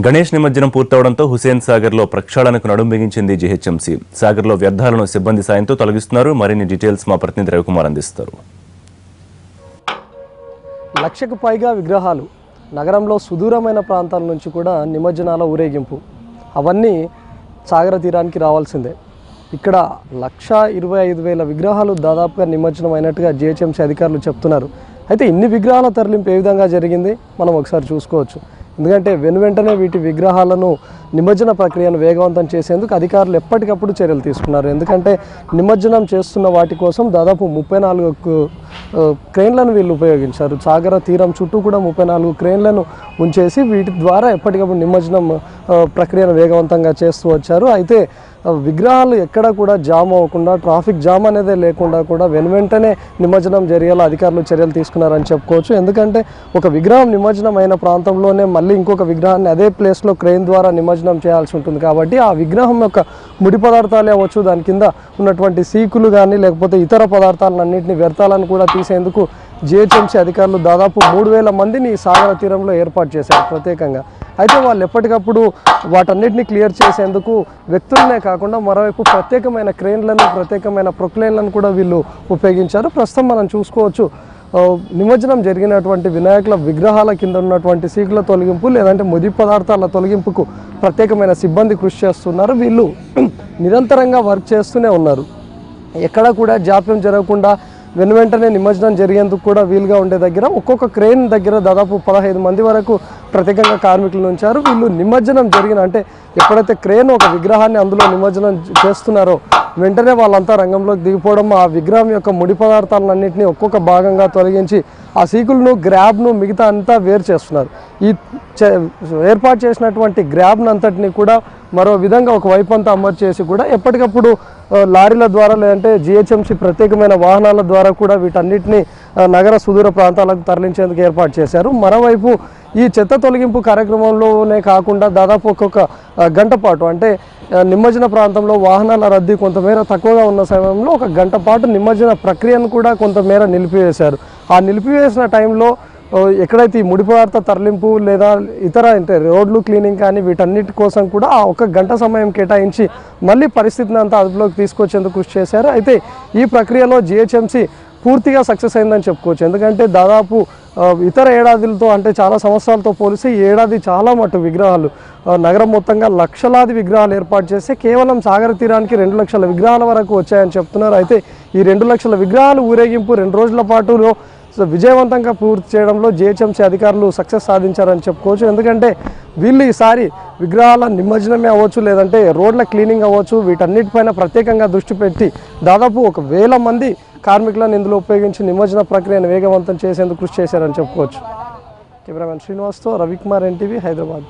గణేష్ నిమజ్జనం పూర్తవడంతో హుసేన్ సాగర్లో ప్రక్షాళనకు నడుం బిగించింది జీహెచ్ఎంసీ. సాగర్లో వ్యర్థాలను సిబ్బంది సాయంతో తొలగిస్తున్నారు. మరిన్ని డీటెయిల్స్ మా ప్రతినిధి రవికుమార్ అందిస్తారు. లక్షకు పైగా విగ్రహాలు నగరంలో సుదూరమైన ప్రాంతాల నుంచి కూడా నిమజ్జనాల ఊరేగింపు అవన్నీ సాగర తీరానికి రావాల్సిందే. ఇక్కడ 1,25,000 విగ్రహాలు దాదాపుగా నిమజ్జనం అయినట్టుగా జీహెచ్ఎంసీ అధికారులు చెప్తున్నారు. అయితే ఇన్ని విగ్రహాల తరలింపు ఏ విధంగా జరిగింది మనం ఒకసారి చూసుకోవచ్చు. ఎందుకంటే వెనువెంటనే వీటి విగ్రహాలను నిమజ్జన ప్రక్రియను వేగవంతం చేసేందుకు అధికారులు ఎప్పటికప్పుడు చర్యలు తీసుకున్నారు. ఎందుకంటే నిమజ్జనం చేస్తున్న వాటి కోసం దాదాపు 34 క్రేన్లను వీళ్ళు ఉపయోగించారు. సాగర తీరం చుట్టూ కూడా 34 క్రేన్లను ఉంచేసి వీటి ద్వారా ఎప్పటికప్పుడు నిమజ్జనం ప్రక్రియను వేగవంతంగా చేస్తూ వచ్చారు. అయితే విగ్రహాలు ఎక్కడ కూడా జామ్ అవ్వకుండా, ట్రాఫిక్ జామ్ అనేది లేకుండా కూడా వెనువెంటనే నిమజ్జనం జరిగేలా అధికారులు చర్యలు తీసుకున్నారని చెప్పుకోవచ్చు. ఎందుకంటే ఒక విగ్రహం నిమజ్జనం అయిన ప్రాంతంలోనే మళ్ళీ ఇంకొక విగ్రహాన్ని అదే ప్లేస్లో క్రెయిన్ ద్వారా నిమజ్జనం చేయాల్సి ఉంటుంది. కాబట్టి ఆ విగ్రహం యొక్క ముడి పదార్థాలే అవ్వచ్చు, దాని కింద ఉన్నటువంటి సీకులు కానీ లేకపోతే ఇతర పదార్థాలన్నింటినీ వ్యర్థాలను కూడా తీసేందుకు జీహెచ్ఎంసీ అధికారులు దాదాపు 3,000 మందిని సాగర తీరంలో ఏర్పాటు చేశారు ప్రత్యేకంగా. అయితే వాళ్ళు ఎప్పటికప్పుడు వాటన్నిటిని క్లియర్ చేసేందుకు వ్యక్తులనే కాకుండా మరోవైపు ప్రత్యేకమైన క్రేన్లను, ప్రత్యేకమైన ప్రొక్లైన్లను కూడా వీళ్ళు ఉపయోగించారు. ప్రస్తుతం మనం చూసుకోవచ్చు నిమజ్జనం జరిగినటువంటి వినాయకుల విగ్రహాల కింద ఉన్నటువంటి సీకుల తొలగింపు లేదంటే ముడి పదార్థాల తొలగింపుకు ప్రత్యేకమైన సిబ్బంది కృషి చేస్తున్నారు. వీళ్ళు నిరంతరంగా వర్క్ చేస్తూనే ఉన్నారు. ఎక్కడ కూడా జాప్యం జరగకుండా వెనువెంటనే నిమజ్జనం జరిగేందుకు కూడా వీలుగా ఉండే దగ్గర ఒక్కొక్క క్రేన్ దగ్గర దాదాపు 15 మంది వరకు ప్రత్యేకంగా కార్మికులను ఉంచారు. వీళ్ళు నిమజ్జనం జరిగిన అంటే ఎప్పుడైతే క్రేన్ ఒక విగ్రహాన్ని అందులో నిమజ్జనం చేస్తున్నారో వెంటనే వాళ్ళంతా రంగంలోకి దిగిపోవడం, ఆ విగ్రహం యొక్క ముడి పదార్థాలన్నింటినీ ఒక్కొక్క భాగంగా తొలగించి ఆ సీకులను, గ్రాబ్ను మిగతా అంతా వేరు చేస్తున్నారు. ఈ ఏర్పాటు చేసినటువంటి గ్రాబ్ను అంతటిని కూడా మరో విధంగా ఒక వైపు అంతా అమర్చి చేసి కూడా ఎప్పటికప్పుడు లారీల ద్వారా లేదంటే జీహెచ్ఎంసీ ప్రత్యేకమైన వాహనాల ద్వారా కూడా వీటన్నిటిని నగర సుదూర ప్రాంతాలకు తరలించేందుకు ఏర్పాటు చేశారు. మరోవైపు ఈ చెత్త తొలగింపు కార్యక్రమంలోనే కాకుండా దాదాపు ఒక్కొక్క గంట పాటు అంటే నిమజ్జన ప్రాంతంలో వాహనాల రద్దీ కొంతమేర తక్కువగా ఉన్న సమయంలో 1 గంట పాటు నిమజ్జన ప్రక్రియను కూడా కొంతమేర నిలిపివేశారు. ఆ నిలిపివేసిన టైంలో ఎక్కడైతే ఈ ముడి పదార్థ తరలింపు లేదా ఇతర అంటే రోడ్లు క్లీనింగ్ కానీ వీటన్నిటి కోసం కూడా ఆ 1 గంట సమయం కేటాయించి మళ్ళీ పరిస్థితిని అంతా అదుపులోకి తీసుకొచ్చేందుకు కృషి చేశారు. అయితే ఈ ప్రక్రియలో జీహెచ్ఎంసీ పూర్తిగా సక్సెస్ అయిందని చెప్పుకోవచ్చు. ఎందుకంటే దాదాపు ఇతర ఏడాదిలతో అంటే చాలా సంవత్సరాలతో పోలిస్తే ఈ ఏడాది చాలా మటు విగ్రహాలు నగరం మొత్తంగా లక్షలాది విగ్రహాలు ఏర్పాటు చేస్తే కేవలం సాగర తీరానికి 2 లక్షల విగ్రహాల వరకు వచ్చాయని చెప్తున్నారు. అయితే ఈ 2 లక్షల విగ్రహాలు ఊరేగింపు 2 రోజుల పాటులో విజయవంతంగా పూర్తి చేయడంలో జీహెచ్ఎంసీ అధికారులు సక్సెస్ సాధించారని చెప్పుకోవచ్చు. ఎందుకంటే వీళ్ళు ఈసారి విగ్రహాల నిమజ్జనమే అవ్వచ్చు లేదంటే రోడ్ల క్లీనింగ్ అవ్వచ్చు, వీటన్నిటిపైన ప్రత్యేకంగా దృష్టి పెట్టి దాదాపు 1,000 మంది కార్మికులను ఇందులో ఉపయోగించి నిమజ్జన ప్రక్రియను వేగవంతం చేసేందుకు కృషి చేశారని చెప్పుకోవచ్చు. కెమెరామెన్ శ్రీనివాస్తో రవికుమార్, NTV, హైదరాబాద్.